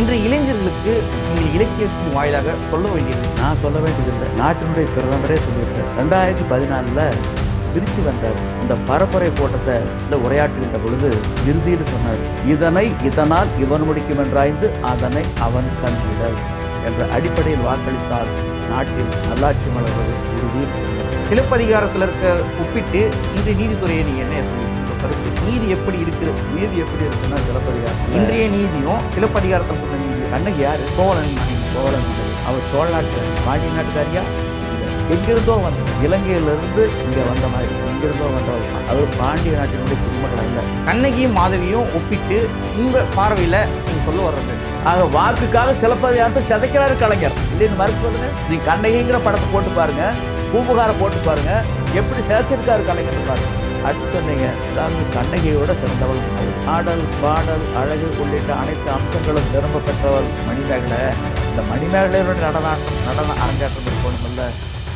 இன்றைய இளைஞர்களுக்கு நீங்கள் இலக்கியத்தின் வாயிலாக சொல்ல வேண்டியது? நான் சொல்ல வேண்டியதில்லை, நாட்டினுடைய பிரதமரே சொல்லியிருக்கார். 2014 திருச்சி வந்தார். இந்த பரப்புரை கூட்டத்தை உரையாற்றுகின்ற பொழுது இறுதியில் சொன்னார், இதனால் இவன் முடிக்கும் என்றாய்ந்து அதனை அவன் கண்விடல் என்ற அடிப்படையில் வாக்களித்தால் நாட்டில் நல்லாட்சி மலர்வது உறுதியில் சொன்னார். சிலப்பதிகாரத்தில் இருக்க ஒப்பிட்டு இன்றைய நீதித்துறையை நீங்கள் என்ன சொல்லியிருக்கீங்க கருத்து? நீதி எப்படி இருக்குது? நீதி எப்படி இருக்குன்னா சிலப்பதிகாரம் இன்றைய நீதியும் சிலப்பதிகாரத்தில் சொன்ன நீதியும் கண்ணகி யார்? கோவலன் அவர் சோழ நாட்டு பாண்டிய நாட்டுக்காரியா? எங்கிருந்தோ வந்தது, இலங்கையிலிருந்து இங்கே வந்த மாதிரி எங்கிருந்தோ வந்தவர். அவர் பாண்டிய நாட்டினுடைய குடிமக்கள் அல்ல. கண்ணகியும் மாதவியும் ஒப்பிட்டு உங்கள் பார்வையில் நீங்கள் சொல்ல வர்றது, ஆக வாக்குக்காக சிலப்பதிகாரத்தை சிதைக்கிறாரு கலைஞர் இல்லைன்னு மறுப்பதுங்க. நீ கண்ணகிங்கிற படத்தை போட்டு பாருங்க, பூம்புகாரை போட்டு பாருங்க, எப்படி சிதைச்சிருக்காரு கலைஞர் பாருங்க. அடுத்து சொன்னீங்க, அதாவது கண்ணகியோட சிறந்தவள் ஆடல் பாடல் அழகு உள்ளிட்ட அனைத்து அம்சங்களும் திரும்ப பெற்றவள் மணிமேகலை. இந்த மணிமேகலையோட நடனம் அரங்கேற்றம் இருக்கணுமில்ல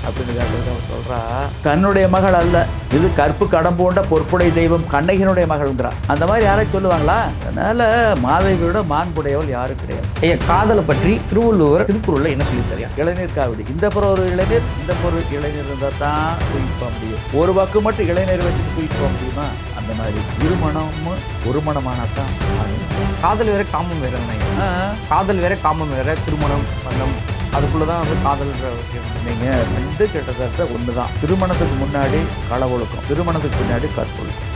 அப்படின்னு கேட்டது அவர் சொல்கிறா. தன்னுடைய மகள் அல்ல, இது கற்பு கடம்பூண்ட பொற்புடை தெய்வம் கண்ணகியினுடைய மகள்ங்கிறா. அந்த மாதிரி யாரையும் சொல்லுவாங்களா? அதனால் மாதவியோட மாண்புடையவள் யாரும் கிடையாது. ஐயா, காதலை பற்றி திருவள்ளுவர் திருக்குறளில் என்ன சொல்லி தரியா? இளைஞர் காவடி, இந்த புறம் ஒரு இளைஞர், இந்த புறம் இளைஞர் இருந்தால் தான் தூக்கிட்டு போக முடியும். ஒரு பக்கம் மட்டும் இளைஞர் வச்சுட்டு தூக்கிட்டு போக முடியுமா? அந்த மாதிரி இருமணமும் ஒரு மனமானால் தான். காதல் வேற காமம் வேற. காதல் வேற காமம் வேற, திருமணம் பந்தம் அதுக்குள்ளே தான் காதல்ன்ற விஷயம். நீங்கள் ரெண்டு கிட்டத்தட்ட ஒன்று தான். திருமணத்துக்கு முன்னாடி கள ஒழுக்கம், திருமணத்துக்கு பின்னாடி கற்பொழுக்கம்.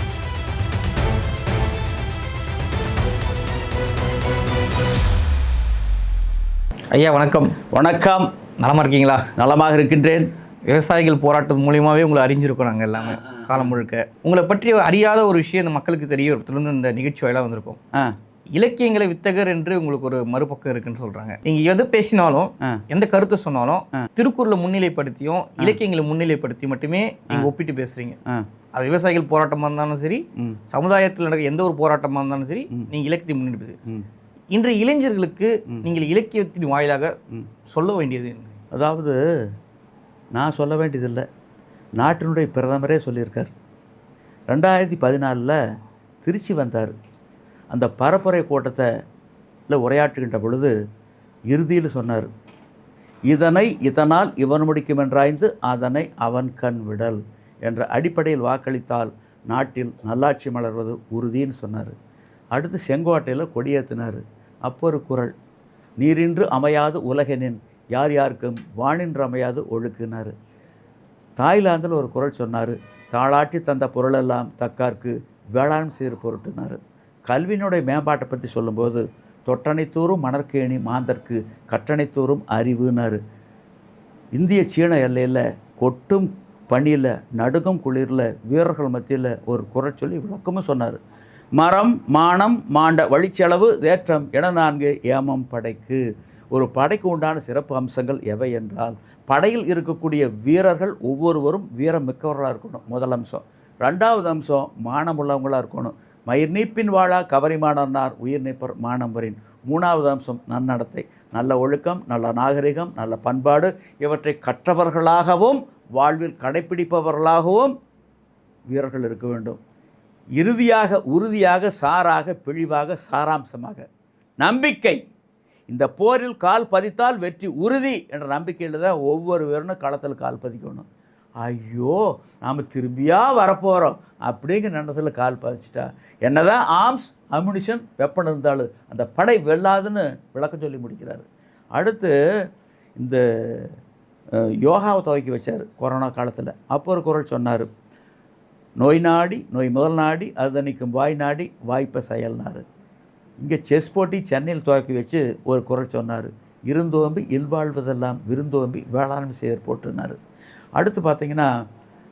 ஐயா வணக்கம். வணக்கம். நலமாக இருக்கீங்களா? நலமாக இருக்கின்றேன். விவசாயிகள் போராட்டம் மூலியமாகவே உங்களை அறிஞ்சிருக்கோம் நாங்கள் எல்லாமே காலம் முழுக்க. உங்களை பற்றி அறியாத ஒரு விஷயம் இந்த மக்களுக்கு தெரியறதுலேருந்து இந்த நிகழ்ச்சி வாயிலாக வந்திருப்போம். இலக்கியங்களை வித்தகர் என்று உங்களுக்கு ஒரு மறுபக்கம் இருக்குன்னு சொல்றாங்க. நீங்க எது பேசினாலும் எந்த கருத்தை சொன்னாலும் திருக்குறளை முன்னிலைப்படுத்தியும் இலக்கியங்களை முன்னிலைப்படுத்தி மட்டுமே நீங்க ஒப்பிட்டு பேசுறீங்க. அது விவசாயிகள் போராட்டமா இருந்தாலும் சரி, சமுதாயத்தில் நடக்க எந்த ஒரு போராட்டமா இருந்தாலும் சரி, நீங்க இலக்கியத்தை முன்னிலைப்படுத்தி. இன்றைய இளைஞர்களுக்கு நீங்கள் இலக்கியத்தின் வாயிலாக சொல்ல வேண்டியது? அதாவது நான் சொல்ல வேண்டியதில்லை, நாட்டினுடைய பிரதமரே சொல்லியிருக்கார். 2014 திருச்சி வந்தார். அந்த பரப்புரை கூட்டத்தில் உரையாற்றுகின்ற பொழுது இறுதியில் சொன்னார், இதனால் இவன் முடிக்கும் என்றாய்ந்து அதனை அவன் கண் விடல் என்ற அடிப்படையில் வாக்களித்தால் நாட்டில் நல்லாட்சி மலர்வது உறுதின்னு சொன்னார். அடுத்து செங்கோட்டையில் கொடியேற்றினார். அப்போ ஒரு குறள், நீரின்று அமையாது உலகெனின் யார் யாருக்கும் வானின்று அமையாது ஒழுக்குனார். தாய்லாந்தில் ஒரு குறள் சொன்னார், தாளாட்டி தந்த பொருளெல்லாம் தக்கார்க்கு வேளாண் சீர் பொருட்டுனார். கல்வியினுடைய மேம்பாட்டை பற்றி சொல்லும்போது தொட்டனைத்தூரும் மணற்கேணி மாந்தற்கு கற்றனைத்தூரும் அறிவுனார். இந்திய சீன எல்லையில் கொட்டும் பனியில் நடுகும் குளிரில் வீரர்கள் மத்தியில் ஒரு குறள் சொல்லி விளக்கமும் சொன்னார். மரம் மானம் மாண்ட வழிச்செலவு தேற்றம் என 4 ஏமம் படைக்கு. ஒரு படைக்கு உண்டான சிறப்பு அம்சங்கள் எவை என்றால், படையில் இருக்கக்கூடிய வீரர்கள் ஒவ்வொருவரும் வீரம் மிக்கவர்களாக இருக்கணும், முதல் அம்சம். 2வது அம்சம் மானம் உள்ளவங்களாக இருக்கணும். மயிர் நீப்பின் வாழா கவரிமானார் உயிர் நீப்பர் மானம்பரின். 3வது அம்சம் நன்னடத்தை, நல்ல ஒழுக்கம், நல்ல நாகரிகம், நல்ல பண்பாடு, இவற்றை கற்றவர்களாகவும் வாழ்வில் கடைப்பிடிப்பவர்களாகவும் வீரர்கள் இருக்க வேண்டும். இறுதியாக உறுதியாக சாராக பிழிவாக சாராம்சமாக நம்பிக்கை. இந்த போரில் கால் பதித்தால் வெற்றி உறுதி என்ற நம்பிக்கையில் தான் ஒவ்வொரு வீரனும் களத்தில் கால் பதிக்கணும். ஐயோ நாம் திரும்பியா வரப்போகிறோம் அப்படிங்கிற நேரத்தில் கால் பதிச்சிட்டா என்ன தான் ஆர்ம்ஸ் அம்யூனிஷன் வெப்பன் இருந்தாலும் அந்த படை வெல்லாதுன்னு விளக்கம் சொல்லி முடிக்கிறாரு. அடுத்து இந்த யோகாவை துவக்கி வச்சார் கொரோனா காலத்தில். அப்போ ஒரு குறள் சொன்னார், நோய் நாடி நோய் முதல் நாடி அது நிற்கும் வாய் நாடி வாய்ப்பை செயல்னார். இங்கே செஸ் போட்டி சென்னையில் துவக்கி வச்சு ஒரு குறள் சொன்னார், இருந்தோம்பி இல்வாழ்வதெல்லாம் விருந்தோம்பி வேளாண்மை செய்ய போட்டுனார். அடுத்து பார்த்திங்கன்னா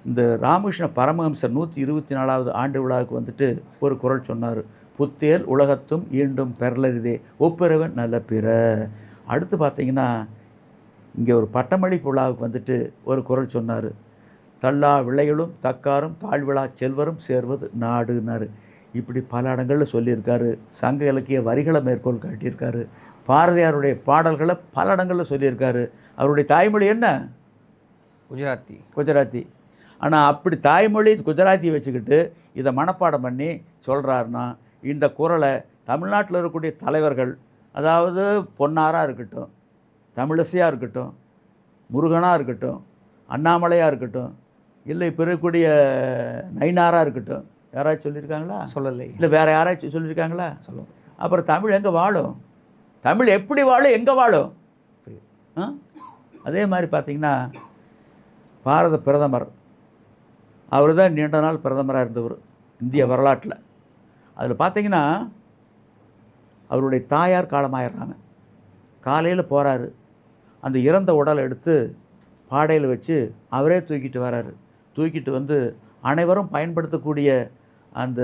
இந்த ராமகிருஷ்ண பரமஹம்சர் 124வது ஆண்டு விழாவுக்கு வந்துட்டு ஒரு குறள் சொன்னார், புத்தேல் உலகத்தும் ஈண்டும் பெறலரிதே ஒப்பிறவன் நல்ல பிற. அடுத்து பார்த்திங்கன்னா இங்கே ஒரு பட்டமளிப்பு விழாவுக்கு வந்துட்டு ஒரு குறள் சொன்னார், தள்ளா விளைகளும் தக்காரும் தாழ்விழா செல்வரும் சேர்வது நாடுனார். இப்படி பல இடங்களில் சொல்லியிருக்காரு. சங்க இலக்கிய வரிகளை மேற்கோள் காட்டியிருக்காரு. பாரதியாருடைய பாடல்களை பல இடங்களில் சொல்லியிருக்காரு. அவருடைய தாய்மொழி என்ன? குஜராத்தி. ஆனால் அப்படி தாய்மொழி குஜராத்தி வச்சுக்கிட்டு இதை மனப்பாடம் பண்ணி சொல்கிறாருன்னா, இந்த குறளை தமிழ்நாட்டில் இருக்கக்கூடிய தலைவர்கள் அதாவது பொன்னாராக இருக்கட்டும், தமிழிசையாக இருக்கட்டும், முருகனாக இருக்கட்டும், அண்ணாமலையாக இருக்கட்டும், இல்லை பிறக்கூடிய நயினாராக இருக்கட்டும், யாராச்சும் சொல்லியிருக்காங்களா? சொல்லலை. இல்லை வேறு யாராச்சும் சொல்லியிருக்காங்களா? சொல்லுவோம். அப்புறம் தமிழ் எங்கே வாழும்? தமிழ் எப்படி வாழும், எங்கே வாழும்? அதே மாதிரி பார்த்திங்கன்னா பாரத பிரதமர் அவர் தான் நீண்ட நாள் பிரதமராக இருந்தவர் இந்திய வரலாற்றில். அதில் பார்த்திங்கன்னா அவருடைய தாயார் காலமாயிடுறாங்க. காலையில் போகிறாரு, அந்த இறந்த உடலை எடுத்து பாடையில் வச்சு அவரே தூக்கிட்டு வராரு. தூக்கிட்டு வந்து அனைவரும் பயன்படுத்தக்கூடிய அந்த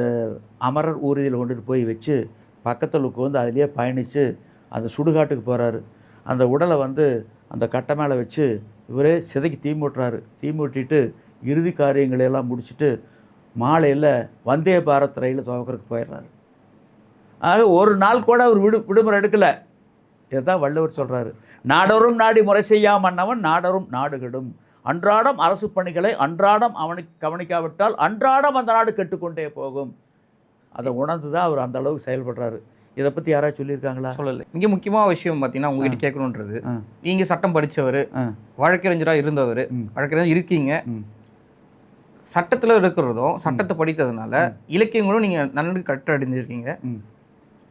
அமரர் ஊர்தியில் கொண்டுட்டு போய் வச்சு பக்கத்தில் வந்து அதிலே பயணித்து அந்த சுடுகாட்டுக்கு போகிறாரு. அந்த உடலை வந்து அந்த கட்டை மேலே வச்சு இவரே சிதைக்கு தீ மூட்டுறாரு. தீ மூட்டிட்டு இறுதி காரியங்களையெல்லாம் முடிச்சுட்டு மாலையில் வந்தே பாரத் ரயில் துவக்கிறதுக்கு போயிடுறாரு. ஆக ஒரு நாள் கூட அவர் விடுமுறை எடுக்கலை. இதுதான் வள்ளுவர் சொல்கிறாரு, நாடரும் நாடி முறை செய்யா மன்னவன் நாடரும் நாடுகிடும். அன்றாடம் அரசு பணிகளை அன்றாடம் அவனுக்கு கவனிக்காவிட்டால் அன்றாடம் அந்த நாடு கெட்டுக்கொண்டே போகும். அதை உணர்ந்து தான் அவர் அந்த அளவுக்கு செயல்படுறாரு. இதை பற்றி யாராவது சொல்லியிருக்காங்களா? சொல்லலை. மிக முக்கியமான விஷயம் பார்த்தீங்கன்னா உங்ககிட்ட கேட்கணுன்றது, நீங்கள் சட்டம் படித்தவர், வழக்கறிஞராக இருந்தவர், வழக்கறிஞர் இருக்கீங்க. சட்டத்தில் இருக்கிறதும் சட்டத்தை படித்ததுனால இலக்கியங்களும் நீங்கள் நன்கு கற்றடைஞ்சிருக்கீங்க.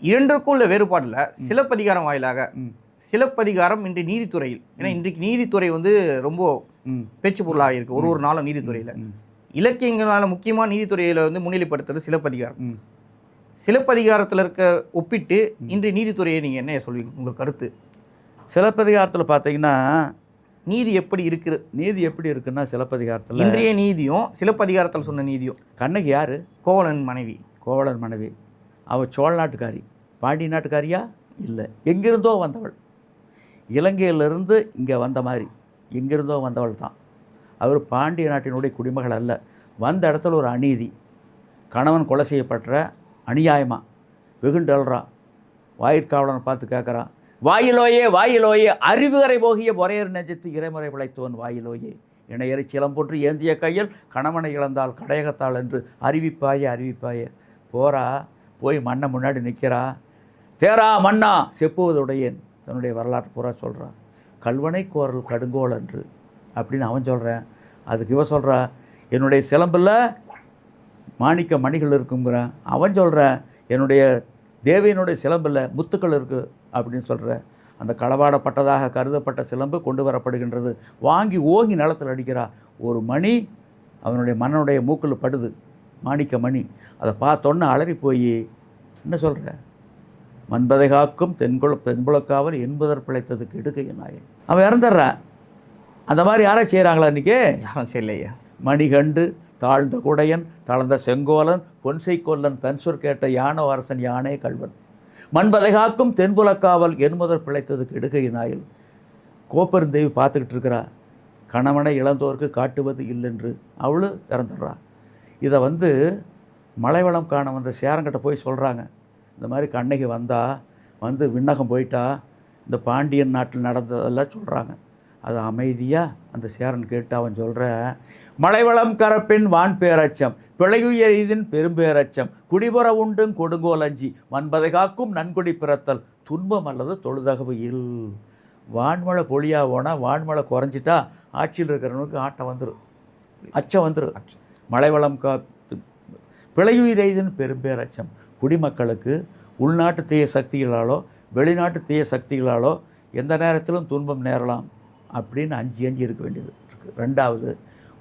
இரண்டுக்கும் உள்ள வேறுபாடில் சிலப்பதிகாரம் வாயிலாக, சிலப்பதிகாரம் இன்று நீதித்துறையில், ஏன்னா இன்றைக்கு நீதித்துறை வந்து ரொம்ப பேச்சு பொருளாக இருக்குது ஒரு நாளும் நீதித்துறையில். இலக்கியங்களால் முக்கியமாக நீதித்துறையில் வந்து முன்னிலைப்படுத்துறது சிலப்பதிகாரம். சிலப்பதிகாரத்தில் இருக்க ஒப்பிட்டு இன்றைய நீதித்துறையை நீங்கள் என்ன சொல்வீங்க, உங்கள் கருத்து? சிலப்பதிகாரத்தில் பார்த்தீங்கன்னா நீதி எப்படி இருக்குது? நீதி எப்படி இருக்குன்னா சிலப்பதிகாரத்தில் இன்றைய நீதியும் சிலப்பதிகாரத்தில் சொன்ன நீதியும். கண்ணகி யார்? கோவலன் மனைவி. கோவலன் மனைவி. அவள் சோழ நாட்டுக்காரி, பாண்டிய நாட்டுக்காரியா? இல்லை, எங்கிருந்தோ வந்தவள். இலங்கையிலிருந்து இங்கே வந்த மாதிரி எங்கிருந்தோ வந்தவள் தான். அவர் பாண்டிய நாட்டினுடைய குடிமகள் அல்ல. வந்த இடத்துல ஒரு அநீதி, கணவன் கொலை செய்யப்படுற அநியாயமாக வெகுண்டல்றா. வாயிற்காவலனை பார்த்து கேட்குறான், வாயிலோயே வாயிலோயே அறிவுகரை போகிய பொறையர் நெஞ்சத்து இறைமுறை பிழைத்தோன் வாயிலோயே இணையறி சிலம்பொன்று ஏந்திய கையில் கணவனை இழந்தால் கடையகத்தாள் என்று அறிவிப்பாயே அறிவிப்பாயே. போகிறா, போய் மண்ணை முன்னாடி நிற்கிறா. தேரா மன்னா செப்புவதுடையேன், தன்னுடைய வரலாற்று பூரா சொல்கிறான். கல்வனை கோரல் கடுங்கோல் என்று அப்படின்னு அவன் சொல்கிறேன். அதுக்கு இவன் சொல்கிறா, என்னுடைய சிலம்பில் மாணிக்க மணிகள் இருக்குங்கிறான். அவன் சொல்கிறேன், என்னுடைய தேவியினுடைய சிலம்பில் முத்துக்கள் இருக்குது அப்படின்னு சொல்கிறேன். அந்த களவாடப்பட்டதாக கருதப்பட்ட சிலம்பு கொண்டு வரப்படுகின்றது. வாங்கி ஓங்கி நிலத்தில் அடிக்கிறா. ஒரு மணி அவனுடைய மன்னனுடைய மூக்கில் படுது, மாணிக்க மணி. அதை பார்த்தோன்னு அலறி போய் என்ன சொல்கிற, மண்பதை காக்கும் தென்புலக்காவல் என்பதற் பிழைத்ததுக்கு எடுக்கையின் ஆயில். அவன் இறந்துடுறான். அந்த மாதிரி யாரும் செய்கிறாங்களா இன்றைக்கி? யாரும் செய்யலையா? மணிகண்டு தாழ்ந்த குடையன் தளர்ந்த செங்கோலன் பொன்சை கொல்லன் தன்சொற் கேட்ட யானோ அரசன் யானே கல்வன் மண்பதை காக்கும் தென்புலக்காவல் என்பதற் பிழைத்ததுக்கு எடுக்கையின் ஆயில். கோப்பெருந்தேவி பார்த்துக்கிட்டு இருக்கிறா. கணவனை இழந்தோருக்கு காட்டுவது இல்லைன்று அவளும் இறந்துடுறா. இதை வந்து மலைவளம் காண வந்த சேரங்கிட்ட போய் சொல்கிறாங்க. இந்த மாதிரி கண்ணகி வந்து விண்ணகம் போயிட்டா, இந்த பாண்டியன் நாட்டில் நடந்ததெல்லாம் சொல்கிறாங்க. அது அமைதியாக அந்த சேரன் கேட்டு அவன் சொல்கிற, மலைவளம் கரப்பின் வான் பேரச்சம் பிழையுயரிதின் பெரும்பேரச்சம் குடிபுற உண்டும் கொடுங்கோலஞ்சி மண்பதை காக்கும் நன்குடி பிறத்தல் துன்பம் அல்லது தொழுதகவு இல். வான்மழை பொழியா போனால் வான்மழை குறைஞ்சிட்டா ஆட்சியில் இருக்கிறவனுக்கு ஆட்டம் வந்துடும், அச்சம் வந்துடும். மலைவளம் பிழையுயிரெய்தின் பெரும்பேரச்சம், குடிமக்களுக்கு உள்நாட்டு தீய சக்திகளாலோ வெளிநாட்டு தீய சக்திகளாலோ எந்த நேரத்திலும் துன்பம் நேரலாம் அப்படின்னு அஞ்சு இருக்க வேண்டியது இருக்குது. ரெண்டாவது,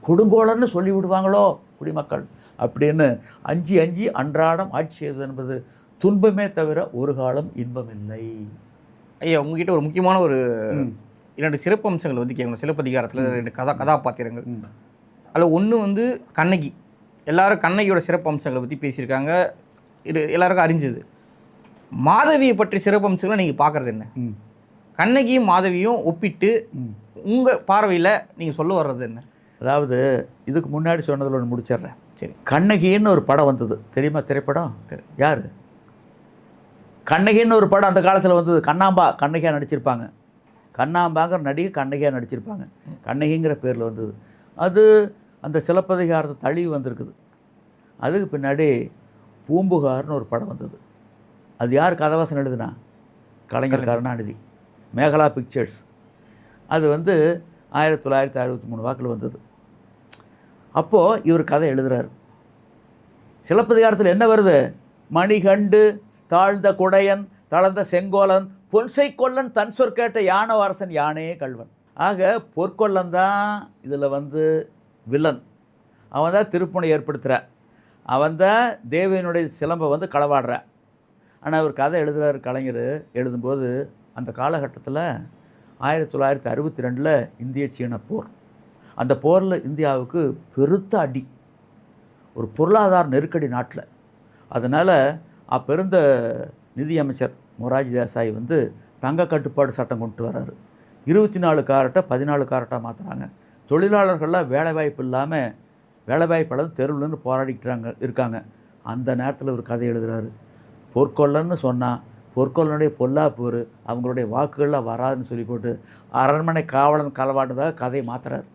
கொடுங்கோலன்னு சொல்லிவிடுவாங்களோ குடிமக்கள் அப்படின்னு அஞ்சு அன்றாடம் ஆட்சி செய்வது என்பது துன்பமே தவிர ஒரு காலம் இன்பம் இல்லை. ஐயா, உங்ககிட்ட ஒரு முக்கியமான ஒரு 2 சிறப்பு அம்சங்கள் வந்து கேட்கணும். சிலப்பதிகாரத்தில் 2 கதாபாத்திரங்கள். அதில் ஒன்று வந்து கண்ணகி. எல்லாரும் கண்ணகியோட சிறப்பு அம்சங்களை பற்றி பேசியிருக்காங்க, எல்லாருக்கும் அறிஞ்சது. மாதவியை பற்றி சிறப்பு அம்சங்களை நீங்கள் பார்க்குறது என்ன? கண்ணகியும் மாதவியும் ஒப்பிட்டு உங்கள் பார்வையில் நீங்கள் சொல்ல வர்றது என்ன? அதாவது இதுக்கு முன்னாடி சொன்னதில் ஒன்று முடிச்சிடுறேன். சரி, கண்ணகின்னு ஒரு படம் வந்தது தெரியுமா? திரைப்படம் யார்? கண்ணகின்னு ஒரு படம் அந்த காலத்தில் வந்தது. கண்ணாம்பா கண்ணகியாக நடிச்சிருப்பாங்க. கண்ணாம்பாங்கிற நடிகை கண்ணகியாக நடிச்சிருப்பாங்க. கண்ணகிங்கிற பேரில் வந்தது. அது அந்த சிலப்பதிகாரத்தை தழுவி வந்திருக்குது. அதுக்கு பின்னாடி பூம்புகார்னு ஒரு படம் வந்தது. அது யார் கதவாசன் எழுதுனா? கலைஞர் கருணாநிதி, மேகலா பிக்சர்ஸ். அது வந்து 1963 வாக்கில் வந்தது. அப்போது இவர் கதை எழுதுகிறார். சிலப்பதிகாரத்தில் என்ன வருது? மணிகண்டு தாழ்ந்த குடையன் தளர்ந்த செங்கோலன் பொன்சை கொல்லன் தன் சொற்கேட்ட யானை அரசன் யானே கல்வன். ஆக பொற்கொல்லன் தான் இதில் வந்து வில்லன். அவன் தான் திருப்புனை ஏற்படுத்துகிற, அவன் தான் தேவியனுடைய சிலம்பை வந்து களவாடுற. ஆனால் அவர் கதை எழுதுகிறார் கலைஞர். எழுதும்போது அந்த காலகட்டத்தில் 1962 இந்திய சீன போர். அந்த போரில் இந்தியாவுக்கு பெருத்த அடி, ஒரு பொருளாதார நெருக்கடி நாட்டில். அதனால் அப்போ இருந்த நிதியமைச்சர் மொரார்ஜி தேசாய் வந்து தங்க கட்டுப்பாடு சட்டம் கொண்டு வர்றாரு. 24 காரட்டை 14 காரட்டாக மாற்றுறாங்க. தொழிலாளர்கள்லாம் வேலைவாய்ப்பு இல்லாமல் வேலைவாய்ப்பு தெருவில்னு போராடிக்கிட்டாங்க இருக்காங்க. அந்த நேரத்தில் ஒரு கதை எழுதுகிறாரு. பொற்கொல்லன்னு சொன்னால் பொற்கொல்லனுடைய பொல்லாப்பூர் அவங்களுடைய வாக்குகளில் வராதுன்னு சொல்லி போட்டு அரண்மனை காவலன் களவாடுறதாக கதையை மாற்றுறாரு.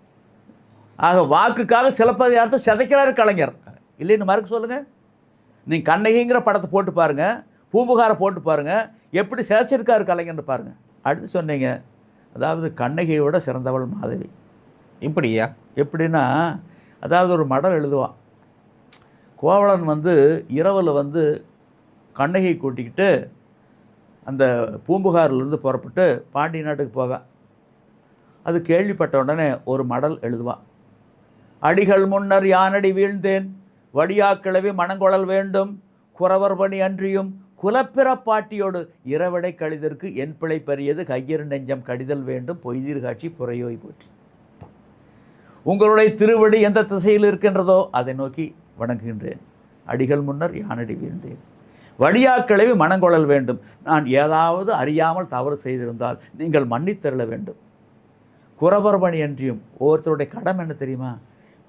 ஆக வாக்குக்காக சிலப்பதிகாரத்தை சிதைக்கிறாரு கலைஞர். இல்லைன்னு மறுக்க சொல்லுங்கள். நீங்கள் கண்ணகிங்கிற படத்தை போட்டு பாருங்கள், பூம்புகாரை போட்டு பாருங்கள், எப்படி சிதைச்சிருக்காரு கலைஞர்னு பாருங்கள். அடுத்து சொன்னீங்க, அதாவது கண்ணகியோட சிறந்தவள் மாதவி. இப்படியா? எப்படின்னா, அதாவது ஒரு மடல் எழுதுவான். கோவலன் வந்து இரவில் வந்து கண்ணகி கூட்டிக்கிட்டு அந்த பூம்புகாரிலேருந்து புறப்பட்டு பாண்டி நாட்டுக்கு போவேன். அது கேள்விப்பட்ட உடனே ஒரு மடல் எழுதுவான். அடிகள் முன்னர் யானடி வீழ்ந்தேன், வடியா கிளவி மணங்கொழல் வேண்டும், குறவர் பணி அன்றியும் குலப்பிறப்பாட்டியோடு இரவடை கழிதற்கு என் பிழை பெரியது கையறு நெஞ்சம் கடிதல் வேண்டும் பொய்தீர் காட்சி புறையோய் போற்றி. உங்களுடைய திருவடி எந்த திசையில் இருக்கின்றதோ அதை நோக்கி வணங்குகின்றேன். அடிகள் முன்னர் யானடி வீழ்ந்தேன், வடியா கிளவி மணங்கொழல் வேண்டும். நான் ஏதாவது அறியாமல் தவறு செய்திருந்தால் நீங்கள் மன்னித்தருள வேண்டும். குறவர் பணி அன்றியும், ஒவ்வொருத்தருடைய கடமை என்ன தெரியுமா?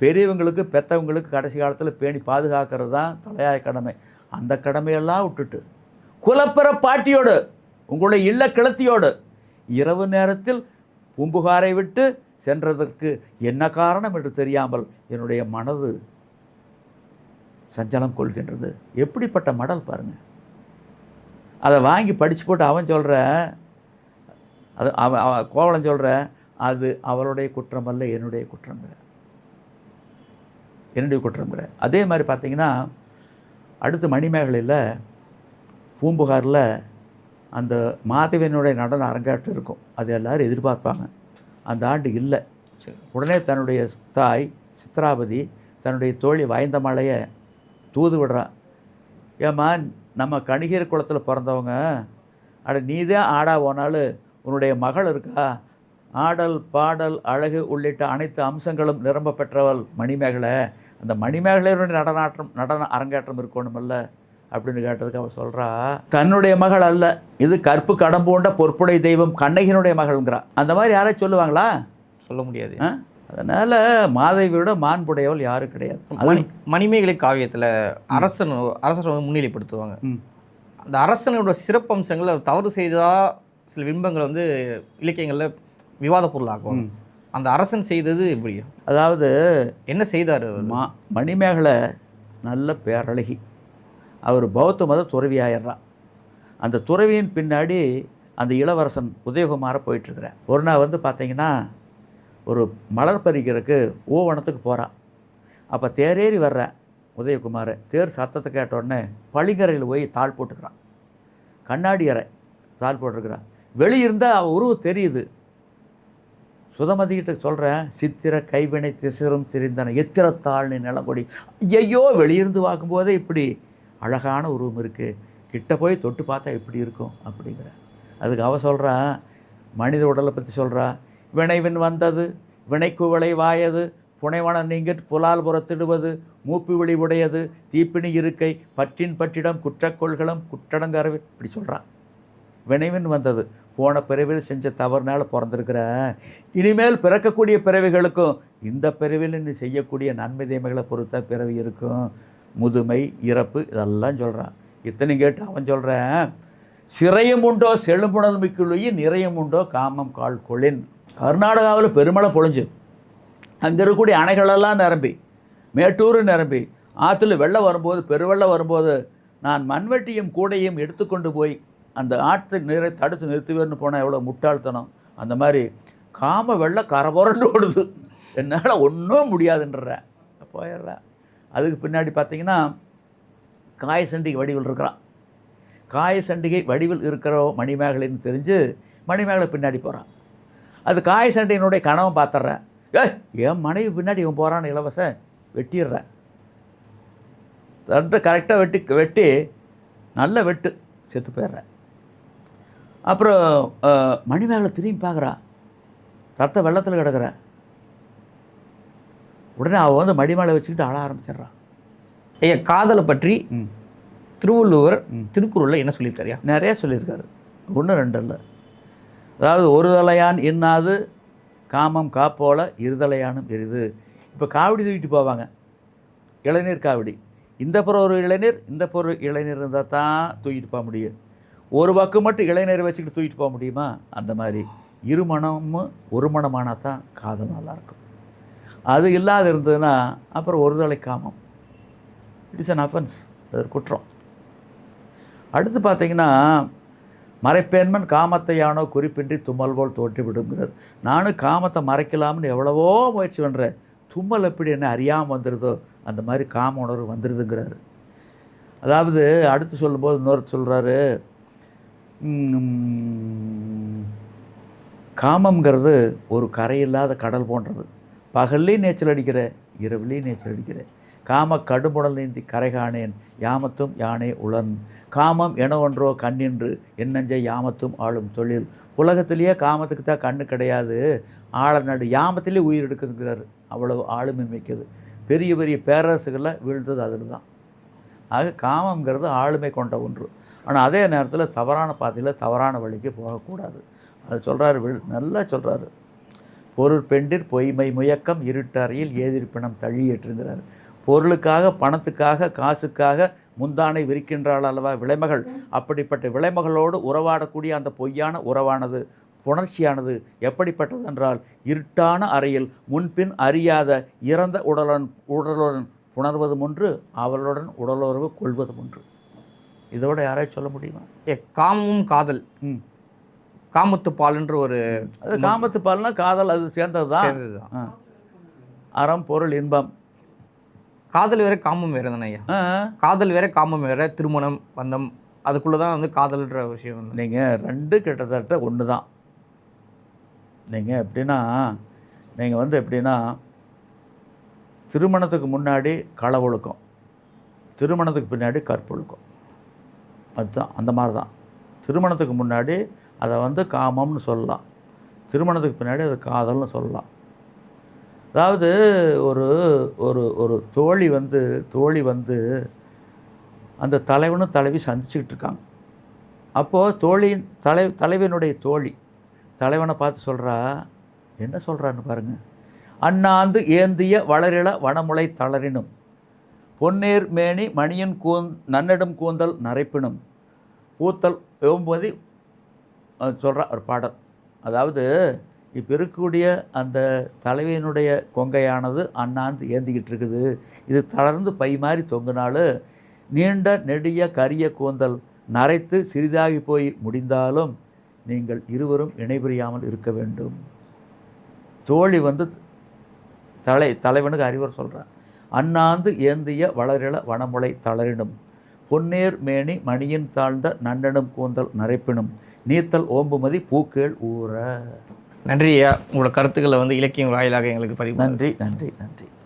பெரியவங்களுக்கு பெற்றவங்களுக்கு கடைசி காலத்தில் பேணி பாதுகாக்கிறது தான் தலையாய கடமை. அந்த கடமையெல்லாம் விட்டுட்டு குலப்பிற பாட்டியோடு உங்களுடைய இல்ல கிளத்தியோடு இரவு நேரத்தில் பூம்புகாரை விட்டு சென்றதற்கு என்ன காரணம் என்று தெரியாமல் என்னுடைய மனது சஞ்சலம் கொள்கின்றது. எப்படிப்பட்ட மடல் பாருங்கள். அதை வாங்கி படித்து போட்டு அவன் சொல்கிற, அது அவன் கோவலன் சொல்கிற, அது அவளுடைய குற்றமல்ல என்னுடைய குற்றங்கிற. அதே மாதிரி பார்த்தீங்கன்னா, அடுத்து மணிமேகலையில் பூம்புகாரில் அந்த மாதவியனுடைய நடன அரங்கேற்றம் இருக்கும். அது எல்லோரும் எதிர்பார்ப்பாங்க. அந்த ஆண்டு இல்லை. உடனே தன்னுடைய தாய் சித்ராபதி தன்னுடைய தோழி வயந்தமலையை தூது விடுறான். ஏம்மா, நம்ம கணிகர் குளத்தில் பிறந்தவங்க, அட நீ தான் ஆடா போனாலும் உன்னுடைய மகள் இருக்கா, ஆடல் பாடல் அழகு உள்ளிட்ட அனைத்து அம்சங்களும் நிரம்ப பெற்றவள் மணிமேகலை. அந்த மணிமேகலையினுடைய நடன அரங்கேற்றம் இருக்கணுமல்ல அப்படின்னு கேட்டதுக்கு அவள் சொல்கிறா, தன்னுடைய மகள் அல்ல, இது கற்பு கடம்பூண்ட பொற்புடை தெய்வம் கண்ணகியினுடைய மகள்ங்கிறா. அந்த மாதிரி யாராச்சும் சொல்லுவாங்களா? சொல்ல முடியாது. அதனால் மாதவியோட மாண்புடையவள் யாரும் கிடையாது. மணிமேகலை காவியத்தில் அரசரை வந்து முன்னிலைப்படுத்துவாங்க. அந்த அரசனோட சிறப்பம்சங்களை தவறு செய்ததாக சில பிம்பங்களை வந்து இலக்கியங்களில் விவாத பொருளாகும். அந்த அரசன் செய்தது எப்படி? அதாவது என்ன செய்தார்? மணிமேகலை நல்ல பேரழகி. அவர் பௌத்த மத துறவியாயிடுறான். அந்த துறவியின் பின்னாடி அந்த இளவரசன் உதயகுமாரை போயிட்டுருக்கிறேன். ஒரு நாள் வந்து பார்த்தீங்கன்னா, ஒரு மலர் பறிக்கிறதுக்கு ஓவனத்துக்கு போகிறான். அப்போ தேரேறி வர்றேன் உதயகுமார். தேர் சத்தத்தை கேட்ட உடனே பளிங்கரையில் போய் தாள் போட்டுக்கிறான். கண்ணாடி அறை தாள் போட்டிருக்கிறான். வெளியிருந்தால் அவள் உருவு தெரியுது. சுதமதிக்கிட்ட சொல்கிறேன், சித்திர கைவினை திசிரும் திரிந்தன எத்திரத்தாள்னு நிலங்கொடி. ஐயோ, வெளியிருந்து பார்க்கும்போதே இப்படி அழகான உருவம் இருக்குது, கிட்ட போய் தொட்டு பார்த்தா எப்படி இருக்கும் அப்படிங்கிற. அதுக்கு அவள் சொல்கிறான், மனித உடலை பற்றி சொல்கிறா. வினைவின் வந்தது வினைக்குவளை வாயது புனைவன நீங்கிட்டு புலால் புறத்திடுவது மூப்பு விழி உடையது தீப்பிணி இருக்கை பற்றின் பற்றிடம் குற்றக்கொள்களும் குற்றடங்கரவு இப்படி சொல்கிறான். வினைவின் வந்தது, போன பிறவியில் செஞ்ச தவறுனால பிறந்திருக்கிற, இனிமேல் பிறக்கக்கூடிய பிறவிகளுக்கும் இந்த பிறவியில் நீ செய்யக்கூடிய நன்மை தீமைகளை பொறுத்த பிறவி இருக்கும், முதுமை இறப்பு இதெல்லாம் சொல்கிறான். இத்தனை கேட்டு அவன் சொல்கிறேன், சிறையும் உண்டோ செழும்புணல் மிக்குள்ளி நிறையும் உண்டோ காமம் கால் கொளின். கர்நாடகாவில் பெருமழை பொழிஞ்சு அங்கே இருக்கக்கூடிய அணைகளெல்லாம் நிரம்பி மேட்டூர் நிரம்பி ஆற்றுல வெள்ளம் வரும்போது பெருவெள்ளம் வரும்போது நான் மண்வெட்டியும் கூடையும் எடுத்துக்கொண்டு போய் அந்த ஆற்று நீரை தடுத்து நிறுத்துவேன்னு போனால் எவ்வளோ முட்டாள்தனம். அந்த மாதிரி காம வெள்ளை கரபுரண்டு ஓடுது, என்னால் ஒன்றும் முடியாதுன்றேன், போயிடுறேன். அதுக்கு பின்னாடி பார்த்தீங்கன்னா காய சண்டிகை வடிவில் இருக்கிறான். காய சண்டிகை வடிவில் இருக்கிற மணிமேகலைன்னு தெரிஞ்சு மணிமேகலை பின்னாடி போகிறான். அது காய சண்டையினுடைய கனவும் பார்த்துட்றேன். என் மனைவி பின்னாடி இவன் போகிறான்னு இலவசம் வெட்டிடுறேன். தட்டை கரெக்டாக வெட்டி நல்ல வெட்டு செத்து போயிடுறேன். அப்புறம் மணிமேகலை திரும்பி பார்க்குறா, ரத்த வெள்ளத்தில் கிடக்குற. உடனே அவள் வந்து மடிமேலை வச்சுக்கிட்டு அழ ஆரம்பிச்சிடுறான். ஐயா, காதலை பற்றி திருவள்ளுவர் திருக்குறளில் என்ன சொல்லியிருக்காருயா? நிறைய சொல்லியிருக்காரு, 1 2 இல்லை. அதாவது ஒரு தலையான் இன்னாது காமம் காப்போல இருதலையானும் எரிது. இப்போ காவடி தூக்கிட்டு போவாங்க, இளநீர் காவடி. இந்த புறம் ஒரு இளநீர், இந்த புறம் இளநீர் இருந்தால் தான் தூக்கிட்டு போக முடியும். ஒரு பக்கம் மட்டும் இளநீர் வச்சுக்கிட்டு தூக்கிட்டு போக முடியுமா? அந்த மாதிரி இருமணமும் ஒரு மணமானால் தான் காதல் நல்லாயிருக்கும். அது இல்லாத இருந்ததுன்னா அப்புறம் ஒரு தலை காமம், இட் இஸ் அன் அஃபென்ஸ், அது ஒரு குற்றம். அடுத்து பார்த்திங்கன்னா மறைப்பேன்மன் காமத்தை யானோ குறிப்பின்றி தும்மல் போல் தோற்றிவிடுங்கிறது. நானும் காமத்தை மறைக்கலாம்னு எவ்வளவோ முயற்சி பண்ணுறேன், தும்மல் எப்படி என்ன அறியாமல் வந்துடுதோ அந்த மாதிரி காம உணர்வு வந்துடுதுங்கிறாரு. அதாவது அடுத்து சொல்லும்போது இன்னொரு சொல்கிறாரு, காமங்கிறது ஒரு கரையில்லாத கடல் போன்றது. பகல்லையும் நீச்சல் அடிக்கிற, இரவுலேயும் நீச்சல் அடிக்கிற. காம கடுமுடல் நீந்தி கரை காணேன் யாமத்தும் யானே உளன். காமம் என ஒன்றோ கண்ணின்று என்னஞ்சை யாமத்தும் ஆளும் தொழில். உலகத்திலேயே காமத்துக்கு தான் கண்ணு கிடையாது, ஆழ நடு யாமத்திலே உயிர் எடுக்குதுங்கிறாரு. அவ்வளவு ஆளுமை மிக்கது. பெரிய பெரிய பேரரசுகளில் வீழ்ந்தது அதில் தான். ஆக காமங்கிறது ஆளுமை கொண்ட ஒன்று. ஆனால் அதே நேரத்தில் தவறான பாதையில் தவறான வழிக்கு போகக்கூடாது. அது சொல்கிறாரு, நல்லா சொல்கிறாரு. பொருள் பெண்டிர் பொய்மை முயக்கம் இருட்டு அறையில் ஏதிர்ப்பினம் தழியேற்றுங்கிறார். பொருளுக்காக, பணத்துக்காக, காசுக்காக முந்தானை விரிக்கின்றாள் அல்லவா விலைமகள். அப்படிப்பட்ட விலைமகளோடு உறவாடக்கூடிய அந்த பொய்யான உறவானது, புணர்ச்சியானது எப்படிப்பட்டது என்றால், இருட்டான அறையில் முன்பின் அறியாத இறந்த உடலுடன் புணர்வதும் ஒன்று, அவளுடன் உடலுறவு கொள்வதும் ஒன்று. இதோட யாராச்சும் சொல்ல முடியுமா? காமமும் காதல், காமத்து பால்ன்ற ஒரு, அது காமத்து பால்னா காதல், அது சேர்ந்தது தான். அறம் பொருள் இன்பம். காதல் வேற காமம் வேற தானே ஐயா? காதல் வேற காமம் வேற, திருமணம் பந்தம் அதுக்குள்ளே தான் வந்து காதல்ன்ற விஷயம் வந்து. நீங்கள் 2 கிட்டத்தட்ட ஒன்று தான். நீங்கள் எப்படின்னா, நீங்கள் வந்து எப்படின்னா, திருமணத்துக்கு முன்னாடி கள ஒழுக்கம், திருமணத்துக்கு பின்னாடி கற்பொழுக்கம். அதுதான் அந்த மாதிரி தான். திருமணத்துக்கு முன்னாடி அதை வந்து காமம்னு சொல்லலாம், திருமணத்துக்கு பின்னாடி அது காதல்னு சொல்லலாம். அதாவது ஒரு ஒரு ஒரு தோழி வந்து அந்த தலைவனும் தலைவி சந்திச்சுக்கிட்டு இருக்காங்க. அப்போது தோழியின் தலைவனுடைய தோழி தலைவனை பார்த்து சொல்கிறா, என்ன சொல்கிறான்னு பாருங்கள். அண்ணாந்து ஏந்திய வளரிள வனமுளை தளரினும் பொன்னேர் மேனி மணியின் நன்னடும் கூந்தல் நரைப்பினும் பூத்தல் ஓம்பதி சொல்கிற ஒரு பாடல். அதாவது இப்போ இருக்கக்கூடிய அந்த தலைவியினுடைய கொங்கையானது அண்ணாந்து ஏந்திக்கிட்டு இருக்குது. இது தளர்ந்து பை மாதிரி தொங்குனாலும் நீண்ட நெடிய கரிய கூந்தல் நரைத்து சிறிதாகி போய் முடிந்தாலும் நீங்கள் இருவரும் இணைபிரியாமல் இருக்க வேண்டும். தோழி வந்து தலைவனுக்கு அறிவுரை சொல்கிறான். அண்ணாந்து ஏந்திய வளரிள வனமுளை தளரினும் பொன்னேர் மேனி மணியின் தாழ்ந்த நன்னனும் கூந்தல் நரைப்பினும் நீத்தல் ஓம்புமதி பூக்கள் ஊற. நன்றி ஐயா, உங்களோட கருத்துக்களை வந்து இலக்கியம் வாயிலாக எங்களுக்கு பதிவு. நன்றி நன்றி நன்றி.